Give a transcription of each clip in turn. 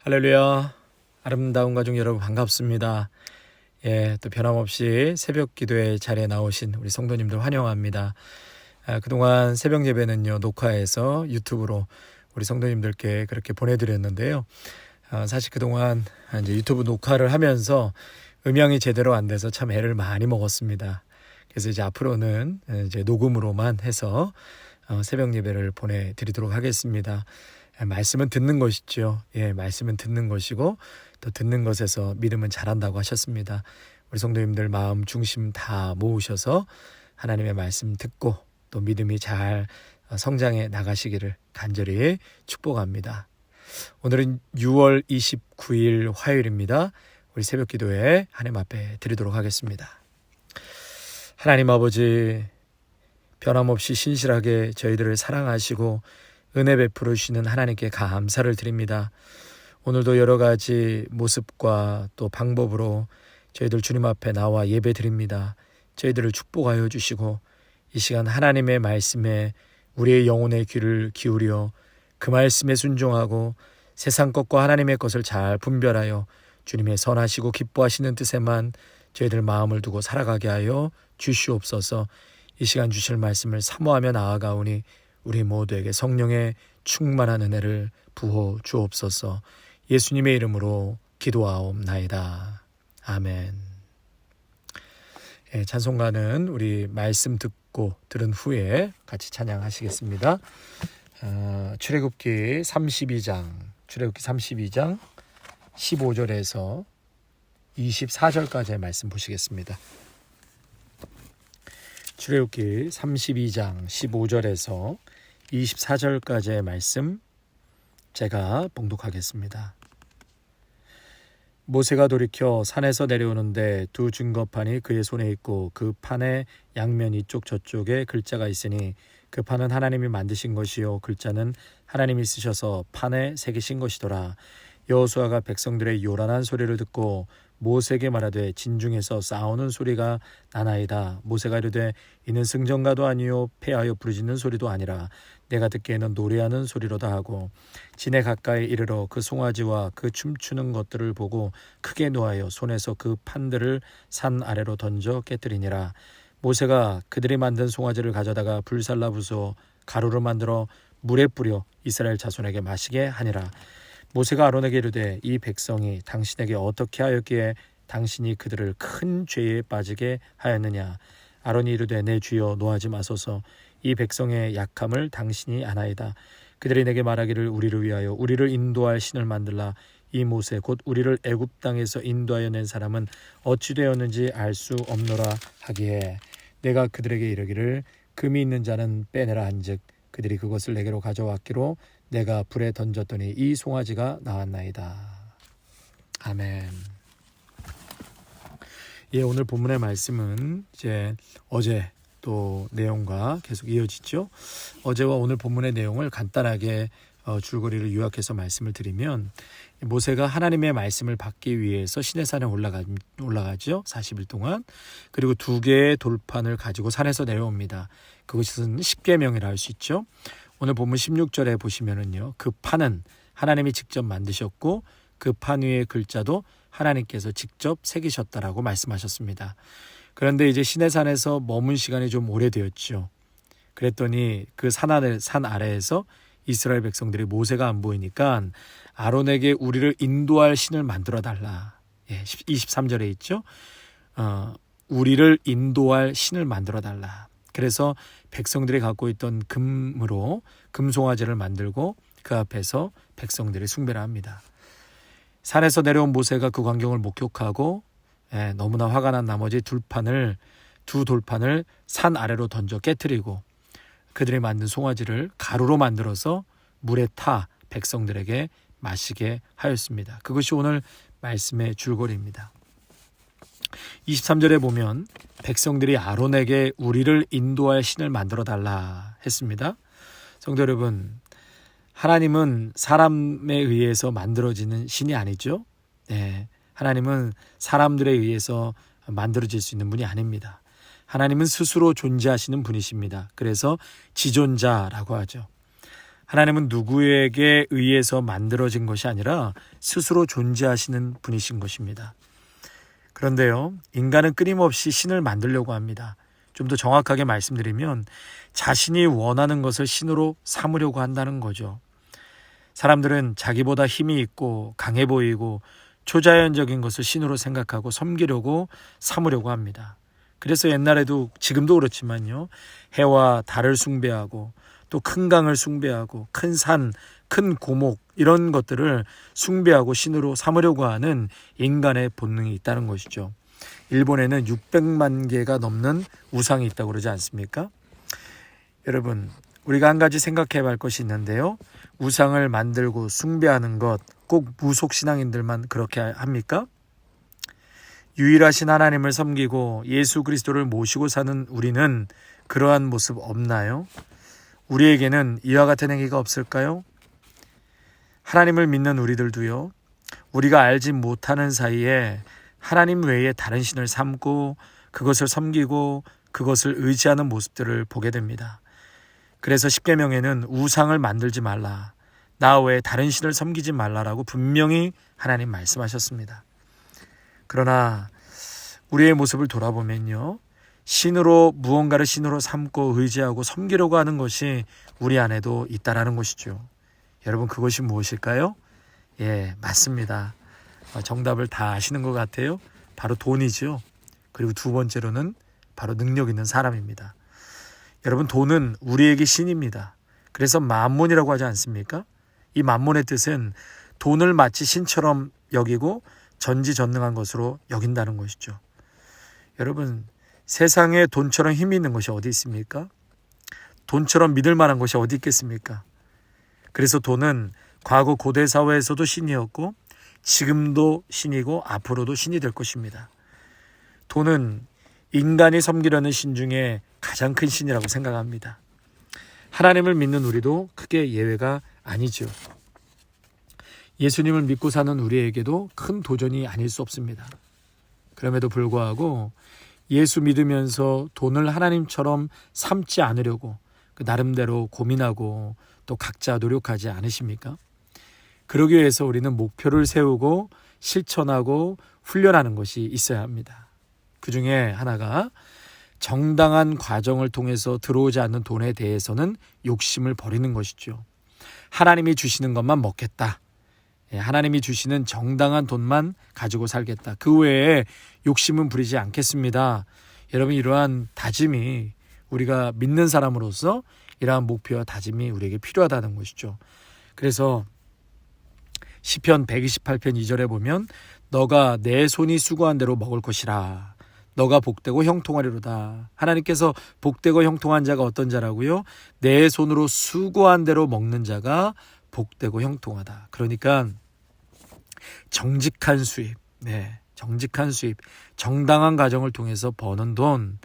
할렐루야. 아름다운 가족 여러분 반갑습니다. 또 변함없이 새벽 기도의 자리에 나오신 우리 성도님들 환영합니다. 그동안 새벽 예배는요, 녹화해서 유튜브로 우리 성도님들께 그렇게 보내드렸는데요. 사실 그동안 이제 유튜브 녹화를 하면서 음향이 제대로 안 돼서 참 애를 많이 먹었습니다. 그래서 이제 앞으로는 이제 녹음으로만 해서 새벽 예배를 보내드리도록 하겠습니다. 말씀은 듣는 것이죠. 말씀은 듣는 것이고 또 듣는 것에서 믿음은 자란다고 하셨습니다. 우리 성도님들 마음 중심 다 모으셔서 하나님의 말씀 듣고 또 믿음이 잘 성장해 나가시기를 간절히 축복합니다. 오늘은 6월 29일 화요일입니다. 우리 새벽 기도에 하나님 앞에 드리도록 하겠습니다. 하나님 아버지, 변함없이 신실하게 저희들을 사랑하시고 은혜 베풀어 주시는 하나님께 감사를 드립니다. 오늘도 여러 가지 모습과 또 방법으로 저희들 주님 앞에 나와 예배 드립니다. 저희들을 축복하여 주시고 이 시간 하나님의 말씀에 우리의 영혼의 귀를 기울여 그 말씀에 순종하고 세상 것과 하나님의 것을 잘 분별하여 주님의 선하시고 기뻐하시는 뜻에만 저희들 마음을 두고 살아가게 하여 주시옵소서. 이 시간 주실 말씀을 사모하며 나아가오니 우리 모두에게 성령의 충만한 은혜를 부어 주옵소서. 예수님의 이름으로 기도하옵나이다. 아멘. 찬송가는 우리 말씀 듣고 들은 후에 같이 찬양하시겠습니다. 출애굽기 32장 15절에서 24절까지의 말씀 보시겠습니다. 출애굽기 32장 15절에서 24절까지의 말씀 제가 봉독하겠습니다. 모세가 돌이켜 산에서 내려오는데 두 증거판이 그의 손에 있고 그 판의 양면 이쪽 저쪽에 글자가 있으니 그 판은 하나님이 만드신 것이요 글자는 하나님이 쓰셔서 판에 새기신 것이더라. 여호수아가 백성들의 요란한 소리를 듣고 모세에게 말하되 진중에서 싸우는 소리가 나나이다. 모세가 이르되 이는 승전가도 아니요 패하여 부르짖는 소리도 아니라 내가 듣기에는 노래하는 소리로다 하고 진에 가까이 이르러 그 송아지와 그 춤추는 것들을 보고 크게 노하여 손에서 그 판들을 산 아래로 던져 깨뜨리니라. 모세가 그들이 만든 송아지를 가져다가 불살라 부수어 가루를 만들어 물에 뿌려 이스라엘 자손에게 마시게 하니라. 모세가 아론에게 이르되 이 백성이 당신에게 어떻게 하였기에 당신이 그들을 큰 죄에 빠지게 하였느냐. 아론이 이르되 내 주여 노하지 마소서. 이 백성의 약함을 당신이 아나이다. 그들이 내게 말하기를 우리를 위하여 우리를 인도할 신을 만들라. 이 모세 곧 우리를 애굽 땅에서 인도하여 낸 사람은 어찌 되었는지 알 수 없노라 하기에 내가 그들에게 이르기를 금이 있는 자는 빼내라 한즉 그들이 그것을 내게로 가져왔기로 내가 불에 던졌더니 이 송아지가 나왔나이다. 아멘. 오늘 본문의 말씀은 이제 어제 또 내용과 계속 이어지죠. 어제와 오늘 본문의 내용을 간단하게 줄거리를 요약해서 말씀을 드리면 모세가 하나님의 말씀을 받기 위해서 시내산에 올라가죠. 40일 동안. 그리고 2개의 돌판을 가지고 산에서 내려옵니다. 그것은 십계명이라 할 수 있죠. 오늘 본문 16절에 보시면은요, 그 판은 하나님이 직접 만드셨고 그 판 위의 글자도 하나님께서 직접 새기셨다라고 말씀하셨습니다. 그런데 이제 시내산에서 머문 시간이 좀 오래되었죠. 그랬더니 그 산 아래에서 이스라엘 백성들이 모세가 안 보이니까 아론에게 우리를 인도할 신을 만들어 달라. 23절에 있죠. 우리를 인도할 신을 만들어 달라. 그래서 백성들이 갖고 있던 금으로 금송아지를 만들고 그 앞에서 백성들이 숭배를 합니다. 산에서 내려온 모세가 그 광경을 목격하고 너무나 화가 난 나머지 두 돌판을 산 아래로 던져 깨뜨리고 그들이 만든 송아지를 가루로 만들어서 물에 타 백성들에게 마시게 하였습니다. 그것이 오늘 말씀의 줄거리입니다. 23절에 보면 백성들이 아론에게 우리를 인도할 신을 만들어 달라 했습니다. 성도 여러분, 하나님은 사람에 의해서 만들어지는 신이 아니죠. 하나님은 사람들에 의해서 만들어질 수 있는 분이 아닙니다. 하나님은 스스로 존재하시는 분이십니다. 그래서 지존자라고 하죠. 하나님은 누구에게 의해서 만들어진 것이 아니라 스스로 존재하시는 분이신 것입니다. 그런데요, 인간은 끊임없이 신을 만들려고 합니다. 좀 더 정확하게 말씀드리면 자신이 원하는 것을 신으로 삼으려고 한다는 거죠. 사람들은 자기보다 힘이 있고 강해 보이고 초자연적인 것을 신으로 생각하고 섬기려고 삼으려고 합니다. 그래서 옛날에도 지금도 그렇지만요, 해와 달을 숭배하고 또 큰 강을 숭배하고 큰 산, 큰 고목 이런 것들을 숭배하고 신으로 삼으려고 하는 인간의 본능이 있다는 것이죠. 일본에는 600만 개가 넘는 우상이 있다고 그러지 않습니까? 여러분, 우리가 한 가지 생각해 볼 것이 있는데요. 우상을 만들고 숭배하는 것 꼭 무속신앙인들만 그렇게 합니까? 유일하신 하나님을 섬기고 예수 그리스도를 모시고 사는 우리는 그러한 모습 없나요? 우리에게는 이와 같은 행위가 없을까요? 하나님을 믿는 우리들도요, 우리가 알지 못하는 사이에 하나님 외에 다른 신을 삼고 그것을 섬기고 그것을 의지하는 모습들을 보게 됩니다. 그래서 십계명에는 우상을 만들지 말라, 나 외에 다른 신을 섬기지 말라라고 분명히 하나님 말씀하셨습니다. 그러나 우리의 모습을 돌아보면요, 신으로 무언가를 신으로 삼고 의지하고 섬기려고 하는 것이 우리 안에도 있다라는 것이죠. 여러분, 그것이 무엇일까요? 예, 맞습니다. 정답을 다 아시는 것 같아요. 바로 돈이죠. 그리고 두 번째로는 바로 능력 있는 사람입니다. 여러분, 돈은 우리에게 신입니다. 그래서 만몬이라고 하지 않습니까? 이 만몬의 뜻은 돈을 마치 신처럼 여기고 전지전능한 것으로 여긴다는 것이죠. 여러분, 세상에 돈처럼 힘이 있는 것이 어디 있습니까? 돈처럼 믿을 만한 것이 어디 있겠습니까? 그래서 돈은 과거 고대 사회에서도 신이었고 지금도 신이고 앞으로도 신이 될 것입니다. 돈은 인간이 섬기려는 신 중에 가장 큰 신이라고 생각합니다. 하나님을 믿는 우리도 크게 예외가 아니죠. 예수님을 믿고 사는 우리에게도 큰 도전이 아닐 수 없습니다. 그럼에도 불구하고 예수 믿으면서 돈을 하나님처럼 삼지 않으려고 그 나름대로 고민하고 또 각자 노력하지 않으십니까? 그러기 위해서 우리는 목표를 세우고 실천하고 훈련하는 것이 있어야 합니다. 그 중에 하나가 정당한 과정을 통해서 들어오지 않는 돈에 대해서는 욕심을 버리는 것이죠. 하나님이 주시는 것만 먹겠다. 하나님이 주시는 정당한 돈만 가지고 살겠다. 그 외에 욕심은 부리지 않겠습니다. 여러분, 이러한 다짐이 우리가 믿는 사람으로서 이러한 목표와 다짐이 우리에게 필요하다는 것이죠. 그래서 시편 128편 2절에 보면 너가 내 손이 수고한 대로 먹을 것이라. 너가 복되고 형통하리로다. 하나님께서 복되고 형통한 자가 어떤 자라고요? 내 손으로 수고한 대로 먹는 자가 복되고 형통하다. 그러니까 정직한 수입, 정직한 수입, 정당한 과정을 통해서 버는 돈,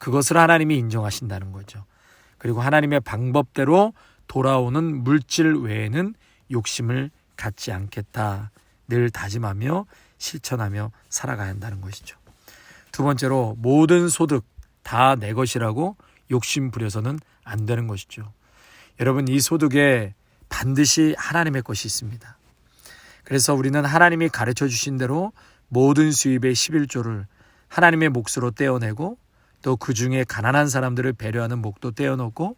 그것을 하나님이 인정하신다는 거죠. 그리고 하나님의 방법대로 돌아오는 물질 외에는 욕심을 갖지 않겠다. 늘 다짐하며 실천하며 살아가야 한다는 것이죠. 두 번째로 모든 소득 다 내 것이라고 욕심 부려서는 안 되는 것이죠. 여러분, 이 소득에 반드시 하나님의 것이 있습니다. 그래서 우리는 하나님이 가르쳐 주신 대로 모든 수입의 11조를 하나님의 몫으로 떼어내고 또 그 중에 가난한 사람들을 배려하는 목도 떼어놓고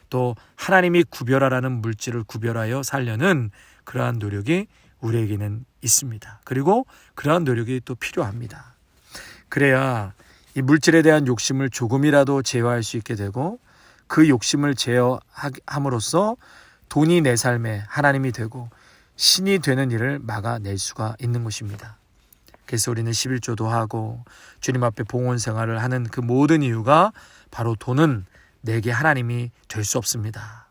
또 하나님이 구별하라는 물질을 구별하여 살려는 그러한 노력이 우리에게는 있습니다. 그리고 그러한 노력이 또 필요합니다. 그래야 이 물질에 대한 욕심을 조금이라도 제어할 수 있게 되고 그 욕심을 제어함으로써 돈이 내 삶에 하나님이 되고 신이 되는 일을 막아낼 수가 있는 것입니다. 그래서 우리는 11조도 하고 주님 앞에 봉헌 생활을 하는 그 모든 이유가 바로 돈은 내게 하나님이 될 수 없습니다.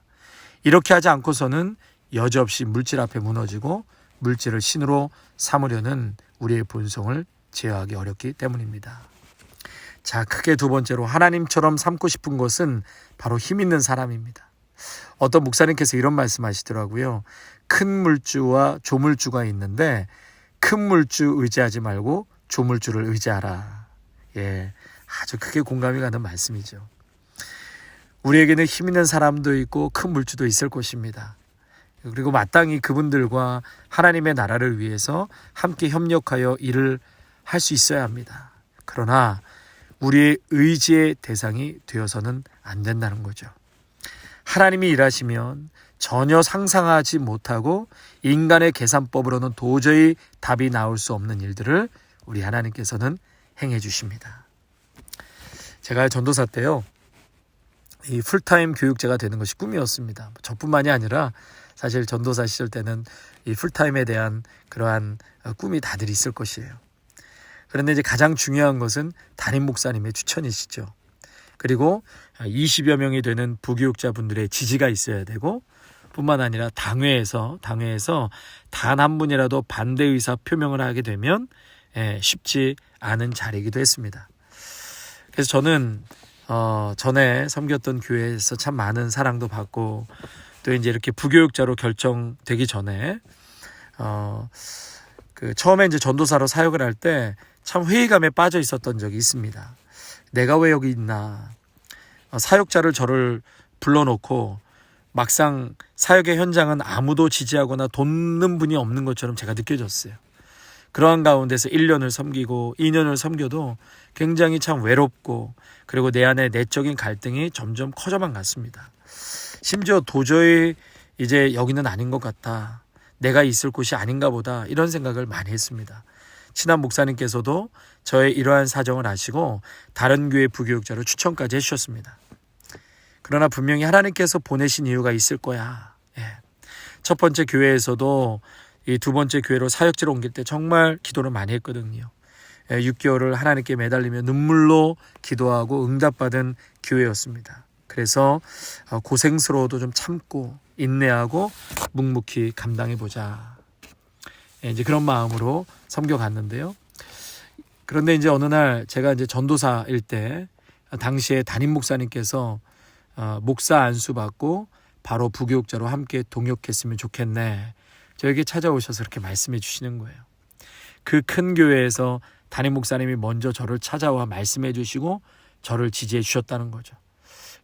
이렇게 하지 않고서는 여지없이 물질 앞에 무너지고 물질을 신으로 삼으려는 우리의 본성을 제어하기 어렵기 때문입니다. 자, 크게 두 번째로 하나님처럼 삼고 싶은 것은 바로 힘 있는 사람입니다. 어떤 목사님께서 이런 말씀하시더라고요. 큰 물주와 조물주가 있는데 큰 물주 의지하지 말고 조물주를 의지하라. 아주 크게 공감이 가는 말씀이죠. 우리에게는 힘 있는 사람도 있고 큰 물주도 있을 것입니다. 그리고 마땅히 그분들과 하나님의 나라를 위해서 함께 협력하여 일을 할 수 있어야 합니다. 그러나 우리의 의지의 대상이 되어서는 안 된다는 거죠. 하나님이 일하시면 전혀 상상하지 못하고 인간의 계산법으로는 도저히 답이 나올 수 없는 일들을 우리 하나님께서는 행해 주십니다. 제가 전도사 때요, 이 풀타임 교육자가 되는 것이 꿈이었습니다. 저뿐만이 아니라 사실 전도사 시절 때는 이 풀타임에 대한 그러한 꿈이 다들 있을 것이에요. 그런데 이제 가장 중요한 것은 담임 목사님의 추천이시죠. 그리고 20여 명이 되는 부교육자분들의 지지가 있어야 되고, 뿐만 아니라 당회에서 단 한 분이라도 반대 의사 표명을 하게 되면 쉽지 않은 자리이기도 했습니다. 그래서 저는 전에 섬겼던 교회에서 참 많은 사랑도 받고, 또 이제 이렇게 부교육자로 결정되기 전에 처음에 이제 전도사로 사역을 할 때 참 회의감에 빠져 있었던 적이 있습니다. 내가 왜 여기 있나? 사역자를 저를 불러놓고 막상 사역의 현장은 아무도 지지하거나 돕는 분이 없는 것처럼 제가 느껴졌어요. 그러한 가운데서 1년을 섬기고 2년을 섬겨도 굉장히 참 외롭고, 그리고 내 안에 내적인 갈등이 점점 커져만 갔습니다. 심지어 도저히 이제 여기는 아닌 것 같다, 내가 있을 곳이 아닌가 보다, 이런 생각을 많이 했습니다. 친한 목사님께서도 저의 이러한 사정을 아시고 다른 교회 부교육자로 추천까지 해주셨습니다. 그러나 분명히 하나님께서 보내신 이유가 있을 거야. 첫 번째 교회에서도 이 두 번째 교회로 사역지를 옮길 때 정말 기도를 많이 했거든요. 6개월을 하나님께 매달리며 눈물로 기도하고 응답받은 교회였습니다. 그래서 고생스러워도 좀 참고 인내하고 묵묵히 감당해보자, 이제 그런 마음으로 섬겨갔는데요. 그런데 이제 어느 날 제가 이제 전도사일 때 당시에 담임 목사님께서 목사 안수 받고 바로 부교육자로 함께 동역했으면 좋겠네, 저에게 찾아오셔서 그렇게 말씀해 주시는 거예요. 그 큰 교회에서 담임 목사님이 먼저 저를 찾아와 말씀해 주시고 저를 지지해 주셨다는 거죠.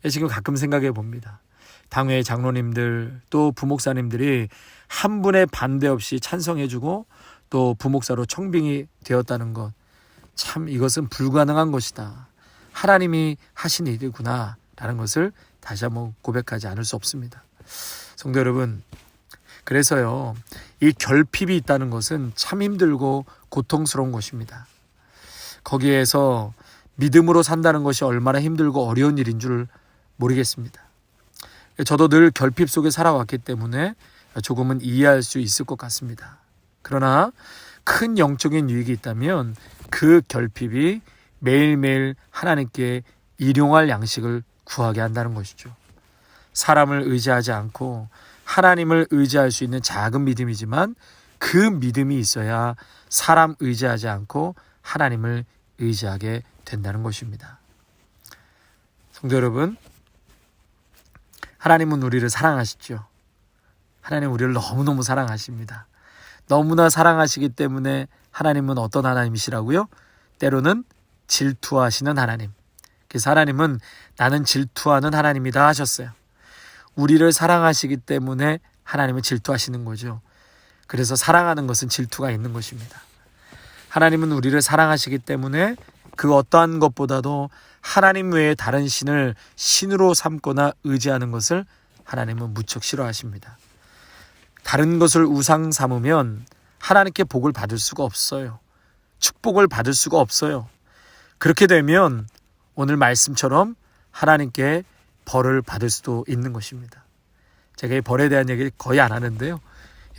지금 가끔 생각해 봅니다. 당회 장로님들 또 부목사님들이 한 분의 반대 없이 찬성해 주고 또 부목사로 청빙이 되었다는 것, 참 이것은 불가능한 것이다, 하나님이 하신 일이구나 라는 것을 다시 한번 고백하지 않을 수 없습니다. 성도 여러분, 그래서요, 이 결핍이 있다는 것은 참 힘들고 고통스러운 것입니다. 거기에서 믿음으로 산다는 것이 얼마나 힘들고 어려운 일인 줄 모르겠습니다. 저도 늘 결핍 속에 살아왔기 때문에 조금은 이해할 수 있을 것 같습니다. 그러나 큰 영적인 유익이 있다면 그 결핍이 매일매일 하나님께 일용할 양식을 구하게 한다는 것이죠. 사람을 의지하지 않고 하나님을 의지할 수 있는 작은 믿음이지만 그 믿음이 있어야 사람 의지하지 않고 하나님을 의지하게 된다는 것입니다. 성도 여러분, 하나님은 우리를 사랑하시죠. 하나님 우리를 너무너무 사랑하십니다. 너무나 사랑하시기 때문에 하나님은 어떤 하나님이시라고요? 때로는 질투하시는 하나님. 그래서 하나님은 나는 질투하는 하나님이다 하셨어요. 우리를 사랑하시기 때문에 하나님은 질투하시는 거죠. 그래서 사랑하는 것은 질투가 있는 것입니다. 하나님은 우리를 사랑하시기 때문에 그 어떠한 것보다도 하나님 외에 다른 신을 신으로 삼거나 의지하는 것을 하나님은 무척 싫어하십니다. 다른 것을 우상 삼으면 하나님께 복을 받을 수가 없어요. 축복을 받을 수가 없어요. 그렇게 되면 오늘 말씀처럼 하나님께 벌을 받을 수도 있는 것입니다. 제가 이 벌에 대한 얘기 거의 안 하는데요,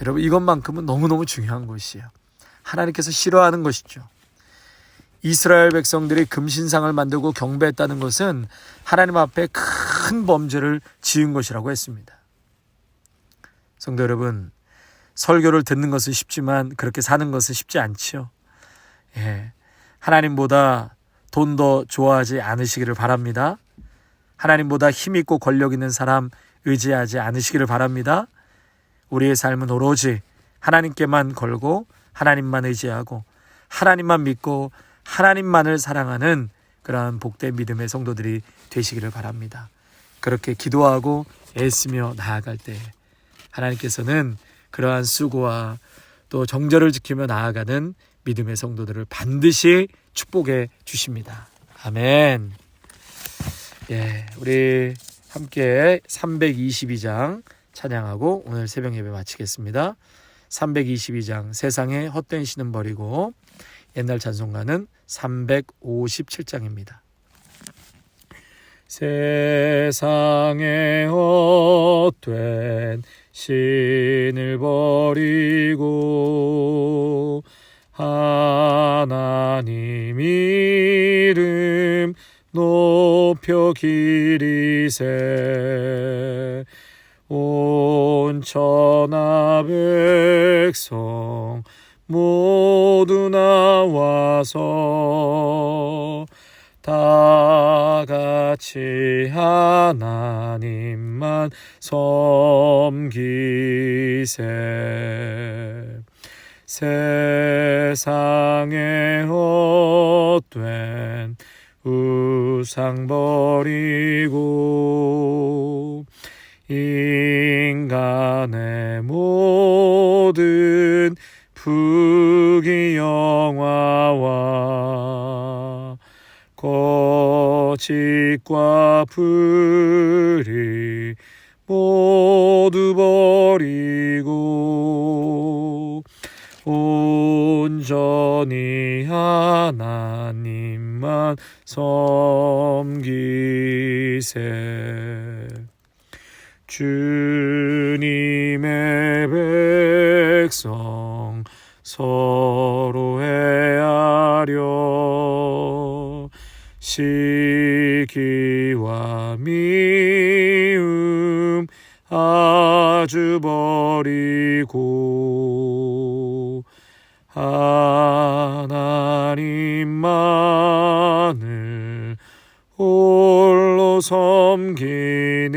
여러분 이것만큼은 너무너무 중요한 것이에요. 하나님께서 싫어하는 것이죠. 이스라엘 백성들이 금신상을 만들고 경배했다는 것은 하나님 앞에 큰 범죄를 지은 것이라고 했습니다. 성도 여러분, 설교를 듣는 것은 쉽지만 그렇게 사는 것은 쉽지 않지요. 하나님보다 돈 더 좋아하지 않으시기를 바랍니다. 하나님보다 힘있고 권력 있는 사람 의지하지 않으시기를 바랍니다. 우리의 삶은 오로지 하나님께만 걸고 하나님만 의지하고 하나님만 믿고 하나님만을 사랑하는 그러한 복된 믿음의 성도들이 되시기를 바랍니다. 그렇게 기도하고 애쓰며 나아갈 때 하나님께서는 그러한 수고와 또 정절을 지키며 나아가는 믿음의 성도들을 반드시 축복해 주십니다. 아멘. 예, 우리 함께 322장 찬양하고 오늘 새벽 예배 마치겠습니다. 322장 세상에 헛된 신은 버리고, 옛날 찬송가는 357장입니다. 세상에 헛된 신을 버리고 하나님 이름 높여 기리세. 온 천하 백성 모두 나와서 다 같이 하나님만 섬기세. 세상에 헛된 우상 버리고 인간의 모든 부귀영화와 거짓과 불의 모두 버리고 온전히 하나님만 섬기세. 주님의 백성 서로 헤아려 시기와 미움 아주 버리고 하나님만을 홀로 섬기는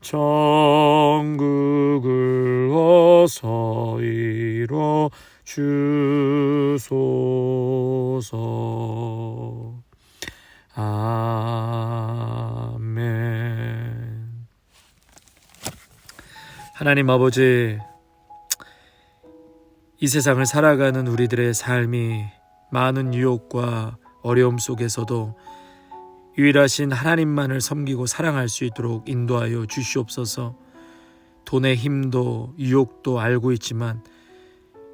천국을 어서 이뤄 주소서. 아멘. 하나님 아버지, 이 세상을 살아가는 우리들의 삶이 많은 유혹과 어려움 속에서도 유일하신 하나님만을 섬기고 사랑할 수 있도록 인도하여 주시옵소서. 돈의 힘도 유혹도 알고 있지만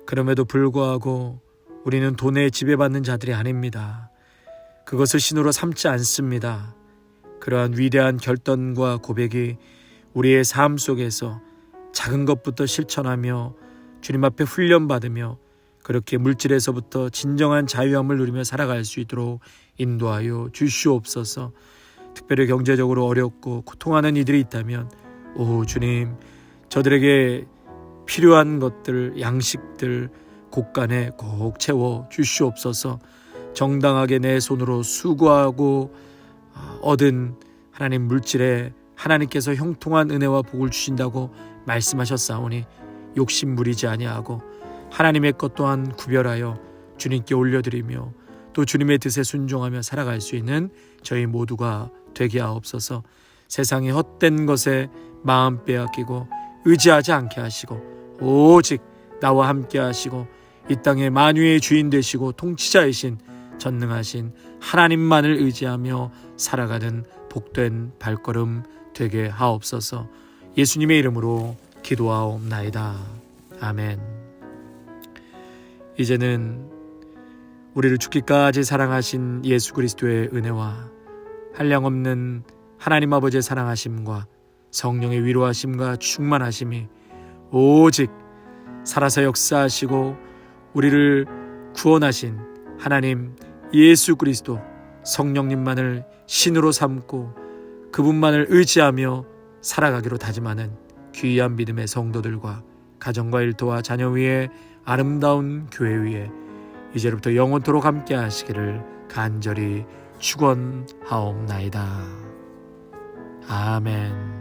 그럼에도 불구하고 우리는 돈에 지배받는 자들이 아닙니다. 그것을 신으로 삼지 않습니다. 그러한 위대한 결단과 고백이 우리의 삶 속에서 작은 것부터 실천하며 주님 앞에 훈련받으며 그렇게 물질에서부터 진정한 자유함을 누리며 살아갈 수 있도록 인도하여 주시옵소서. 특별히 경제적으로 어렵고 고통하는 이들이 있다면 오 주님, 저들에게 필요한 것들, 양식들 곳간에 꼭 채워 주시옵소서. 정당하게 내 손으로 수고하고 얻은 하나님 물질에 하나님께서 형통한 은혜와 복을 주신다고 말씀하셨사오니 욕심 부리지 아니하고 하나님의 것 또한 구별하여 주님께 올려드리며 또 주님의 뜻에 순종하며 살아갈 수 있는 저희 모두가 되게 하옵소서. 세상의 헛된 것에 마음 빼앗기고 의지하지 않게 하시고 오직 나와 함께 하시고 이 땅의 만유의 주인 되시고 통치자이신 전능하신 하나님만을 의지하며 살아가는 복된 발걸음 되게 하옵소서. 예수님의 이름으로 기도하옵나이다. 아멘. 이제는 우리를 죽기까지 사랑하신 예수 그리스도의 은혜와 한량없는 하나님 아버지의 사랑하심과 성령의 위로하심과 충만하심이 오직 살아서 역사하시고 우리를 구원하신 하나님 예수 그리스도 성령님만을 신으로 삼고 그분만을 의지하며 살아가기로 다짐하는 귀한 믿음의 성도들과 가정과 일터와 자녀 위에 아름다운 교회 위에 이제부터 영원토록 함께 하시기를 간절히 축원하옵나이다. 아멘.